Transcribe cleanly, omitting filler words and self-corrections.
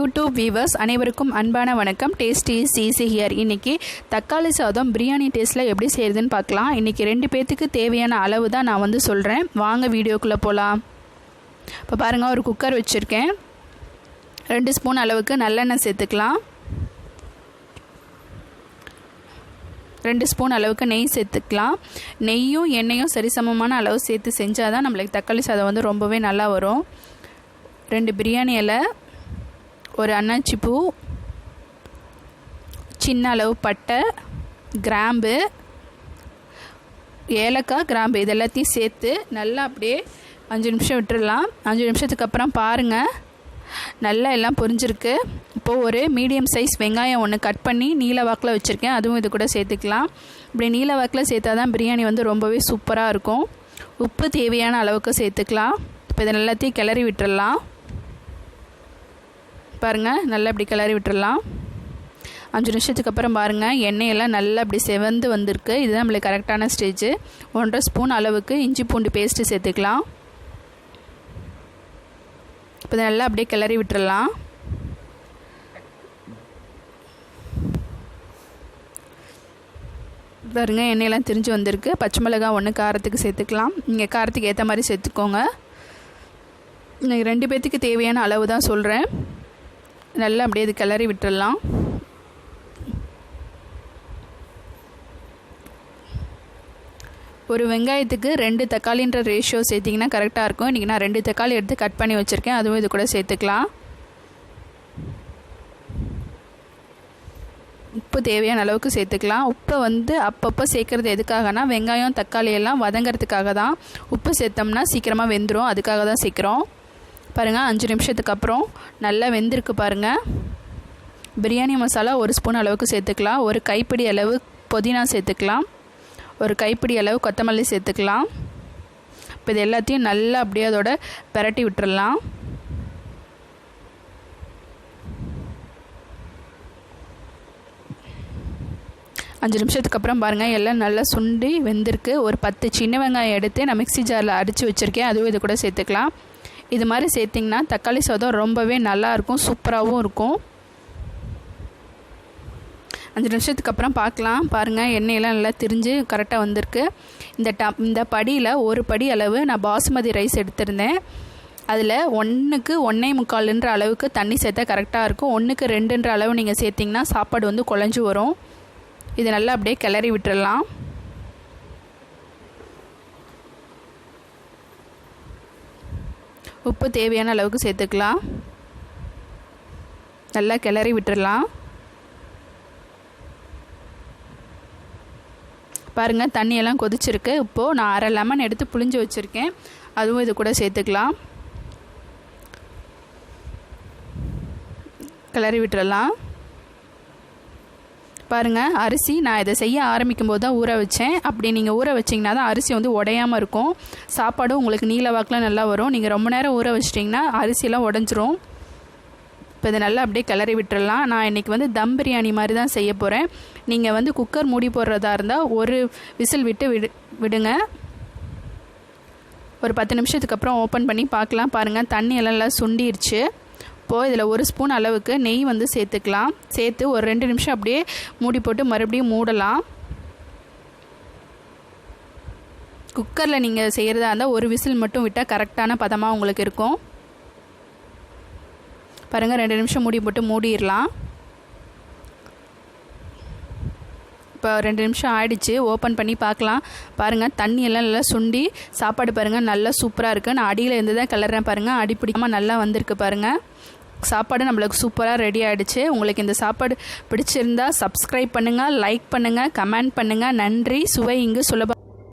YouTube viewers அனைவருக்கும் அன்பான வணக்கம். Taste is easy here. இன்றைக்கி தக்காளி சாதம் பிரியாணி டேஸ்ட்டில் எப்படி செய்கிறதுன்னு பார்க்கலாம். இன்றைக்கி 2 பேர்த்துக்கு தேவையான அளவு தான் நான் சொல்கிறேன். வாங்க வீடியோக்குள்ளே போகலாம். இப்போ பாருங்கள், ஒரு குக்கர் வச்சுருக்கேன். 2 ஸ்பூன் அளவுக்கு நல்லெண்ணெய் சேர்த்துக்கலாம். 2 ஸ்பூன் அளவுக்கு நெய் சேர்த்துக்கலாம். நெய்யும் எண்ணெயும் சரிசமமான அளவு சேர்த்து செஞ்சால் தான் நம்மளுக்கு தக்காளி சாதம் ரொம்பவே நல்லா வரும். 2 பிரியாணி இலை, ஒரு அன்னாச்சி பூ, சின்ன அளவு பட்டை, கிராம்பு, ஏலக்காய், கிராம்பு இது எல்லாத்தையும் சேர்த்து நல்லா அப்படியே 5 நிமிஷம் விட்டுடலாம். 5 நிமிஷத்துக்கு அப்புறம் பாருங்கள், நல்லா எல்லாம் பொரிஞ்சிருக்கு. இப்போது ஒரு மீடியம் சைஸ் வெங்காயம் ஒன்று கட் பண்ணி நீல வாக்கில் வச்சுருக்கேன். அதுவும் இது கூட சேர்த்துக்கலாம். இப்படி நீல வாக்கில் சேர்த்தா தான் பிரியாணி ரொம்பவே சூப்பராக இருக்கும். உப்பு தேவையான அளவுக்கு சேர்த்துக்கலாம். இப்போ இதை எல்லாத்தையும் கிளறி விட்டுடலாம். பாருங்கள், நல்லா இப்படி கிளறி விட்டுடலாம். 5 நிமிஷத்துக்கு அப்புறம் பாருங்கள், எண்ணெயெல்லாம் நல்லா இப்படி செவந்து வந்திருக்கு. இதுதான் நம்மளுக்கு கரெக்டான ஸ்டேஜ். 1.5 ஸ்பூன் அளவுக்கு இஞ்சி பூண்டு பேஸ்ட்டு சேர்த்துக்கலாம். இப்போ இதை நல்லா அப்படியே கிளறி விட்டுடலாம். பாருங்கள், எண்ணெயெல்லாம் திரிஞ்சு வந்திருக்கு. பச்சை மிளகாய் 1 காரத்துக்கு சேர்த்துக்கலாம். நீங்கள் காரத்துக்கு ஏற்ற மாதிரி சேர்த்துக்கோங்க. நீங்கள் 2 பேர்த்துக்கு தேவையான அளவு தான் சொல்கிறேன். நல்லா அப்படியே இது கிளறி விட்டுடலாம். ஒரு வெங்காயத்துக்கு 2 தக்காளின்ற ரேஷியோ சேர்த்திங்கன்னா கரெக்டாக இருக்கும். இன்றைக்கி நான் 2 தக்காளி எடுத்து கட் பண்ணி வச்சுருக்கேன். அதுவும் இது கூட சேர்த்துக்கலாம். உப்பு தேவையான அளவுக்கு சேர்த்துக்கலாம். உப்பை அப்பப்போ சேர்க்குறது எதுக்காகனா, வெங்காயம் தக்காளி எல்லாம் வதங்கிறதுக்காக தான். உப்பு சேர்த்தோம்னா சீக்கிரமாக வெந்துடும், அதுக்காக தான் சேர்க்குறோம். பாருங்கள், 5 நிமிஷத்துக்கு அப்புறம் நல்லா வெந்திருக்கு பாருங்கள். பிரியாணி மசாலா 1 ஸ்பூன் அளவுக்கு சேர்த்துக்கலாம். ஒரு கைப்பிடி அளவு புதினா சேர்த்துக்கலாம். ஒரு கைப்பிடி அளவு கொத்தமல்லி சேர்த்துக்கலாம். இப்போ இது எல்லாத்தையும் நல்லா அப்படியே அதோட பிரட்டி விட்டுறலாம். அஞ்சு நிமிஷத்துக்கு அப்புறம் பாருங்கள், எல்லாம் நல்லா சுண்டி வெந்திருக்கு. ஒரு 10 சின்ன வெங்காயம் எடுத்து நான் மிக்ஸி ஜாரில் அடித்து வச்சுருக்கேன். அதுவும் இது கூட சேர்த்துக்கலாம். இது மாதிரி சேர்த்திங்கன்னா தக்காளி சாதம் ரொம்பவே நல்லாயிருக்கும், சூப்பராகவும் இருக்கும். 5 நிமிஷத்துக்கு அப்புறம் பார்க்கலாம். பாருங்கள், எண்ணெயெல்லாம் நல்லா திரிஞ்சு கரெக்டாக வந்திருக்கு. இந்த படியில் ஒரு படி அளவு நான் பாஸ்மதி ரைஸ் எடுத்திருந்தேன். அதில் 1க்கு 1.25 அளவுக்கு தண்ணி சேர்த்தா கரெக்டாக இருக்கும். 1க்கு 2 அளவு நீங்கள் சேர்த்திங்கன்னா சாப்பாடு குழஞ்சி வரும். இது நல்லா அப்படியே கிளறி விட்டுடலாம். உப்பு தேவையான அளவுக்கு சேர்த்துக்கலாம். நல்லா கிளறி விட்டுடலாம். பாருங்கள், தண்ணியெல்லாம் கொதிச்சிருக்கு. இப்போது நான் 1/2 லெமன் எடுத்து புளிஞ்சு வச்சுருக்கேன். அதுவும் இது கூட சேர்த்துக்கலாம். கிளறி விட்டுடலாம். பாருங்கள், அரிசி நான் இதை செய்ய ஆரம்பிக்கும் போது தான் ஊற வச்சேன். அப்படி நீங்கள் ஊற வச்சிங்கன்னா தான் அரிசி உடையாமல் இருக்கும். சாப்பாடும் உங்களுக்கு நீல வாக்கில் நல்லா வரும். நீங்கள் ரொம்ப நேரம் ஊற வச்சிட்டிங்கன்னா அரிசியெல்லாம் உடஞ்சிரும். இப்போ இதை நல்லா அப்படியே கிளறி விட்டுடலாம். நான் இன்றைக்கி தம் பிரியாணி மாதிரி தான் செய்ய போகிறேன். நீங்கள் குக்கர் மூடி போடுறதா இருந்தால் ஒரு விசில் விட்டு விடுங்க. ஒரு 10 நிமிஷத்துக்கு அப்புறம் ஓப்பன் பண்ணி பார்க்கலாம். பாருங்கள், தண்ணி எல்லாம் சுண்டிருச்சு. இப்போது இதில் 1 ஸ்பூன் அளவுக்கு நெய் சேர்த்துக்கலாம். சேர்த்து ஒரு 2 நிமிஷம் அப்படியே மூடி போட்டு மறுபடியும் மூடலாம். குக்கரில் நீங்கள் செய்கிறதா இருந்தால் ஒரு விசில் மட்டும் விட்டால் கரெக்டான பதமாக உங்களுக்கு இருக்கும். பாருங்கள், 2 நிமிஷம் மூடி போட்டு மூடிடலாம். இப்போ 2 நிமிஷம் ஆயிடுச்சு. ஓப்பன் பண்ணி பார்க்கலாம். பாருங்கள், தண்ணியெல்லாம் நல்லா சுண்டி சாப்பாடு பாருங்கள் நல்லா சூப்பராக இருக்குது. நான் அடியில் இருந்து தான் கிளறேன். பாருங்கள், அடி பிடிக்காமல் நல்லா வந்திருக்கு. பாருங்கள், சாப்பாடு நம்மளுக்கு சூப்பராக ரெடி ஆகிடுச்சு. உங்களுக்கு இந்த சாப்பாடு பிடிச்சிருந்தா சப்ஸ்கிரைப் பண்ணுங்கள், லைக் பண்ணுங்கள், கமெண்ட் பண்ணுங்கள். நன்றி. சுவை இங்கு சுலபம்.